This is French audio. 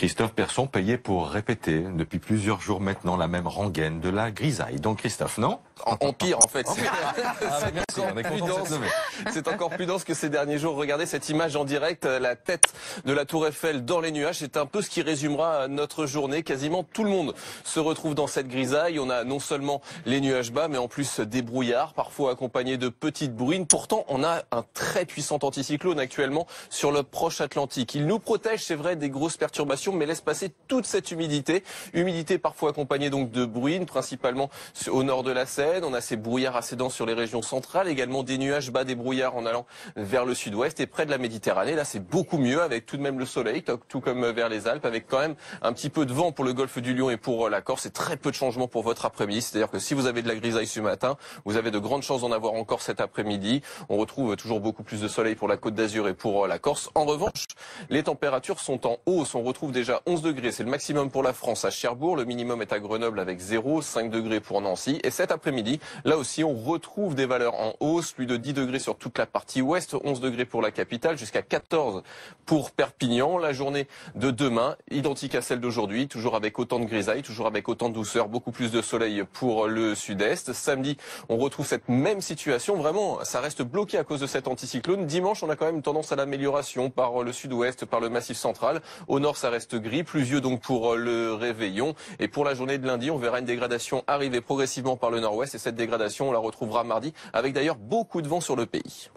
Christophe Persson payait pour répéter depuis plusieurs jours maintenant la même rengaine de la grisaille. Donc Christophe, non? En pire en fait. Merci, C'est encore plus dense que ces derniers jours. Regardez cette image en direct, la tête de la Tour Eiffel dans les nuages. C'est un peu ce qui résumera notre journée. Quasiment tout le monde se retrouve dans cette grisaille. On a non seulement les nuages bas, mais en plus des brouillards, parfois accompagnés de petites bruines. Pourtant, on a un très puissant anticyclone actuellement sur le proche Atlantique. Il nous protège, c'est vrai, des grosses perturbations, mais laisse passer toute cette humidité. Humidité parfois accompagnée donc de bruines, principalement au nord de la Seine. On a ces brouillards assez denses sur les régions centrales, également des nuages bas, des brouillards en allant vers le sud-ouest et près de la Méditerranée. Là, c'est beaucoup mieux avec tout de même le soleil, tout comme vers les Alpes, avec quand même un petit peu de vent pour le golfe du Lion et pour la Corse et très peu de changements pour votre après-midi. C'est-à-dire que si vous avez de la grisaille ce matin, vous avez de grandes chances d'en avoir encore cet après-midi. On retrouve toujours beaucoup plus de soleil pour la Côte d'Azur et pour la Corse. En revanche, les températures sont en hausse. On retrouve déjà 11 degrés, c'est le maximum pour la France à Cherbourg. Le minimum est à Grenoble avec 0, 5 degrés pour Nancy. Et cet après-midi, là aussi, on retrouve des valeurs en hausse, plus de 10 degrés sur toute la partie ouest, 11 degrés pour la capitale, jusqu'à 14 pour Perpignan. La journée de demain, identique à celle d'aujourd'hui, toujours avec autant de grisaille, toujours avec autant de douceur, beaucoup plus de soleil pour le sud-est. Samedi, on retrouve cette même situation. Vraiment, ça reste bloqué à cause de cet anticyclone. Dimanche, on a quand même tendance à l'amélioration par le sud-ouest, par le massif central. Au nord, ça reste gris, pluvieux donc pour le réveillon. Et pour la journée de lundi, on verra une dégradation arriver progressivement par le nord-ouest. Et cette dégradation, on la retrouvera mardi, avec d'ailleurs beaucoup de vent sur le pays.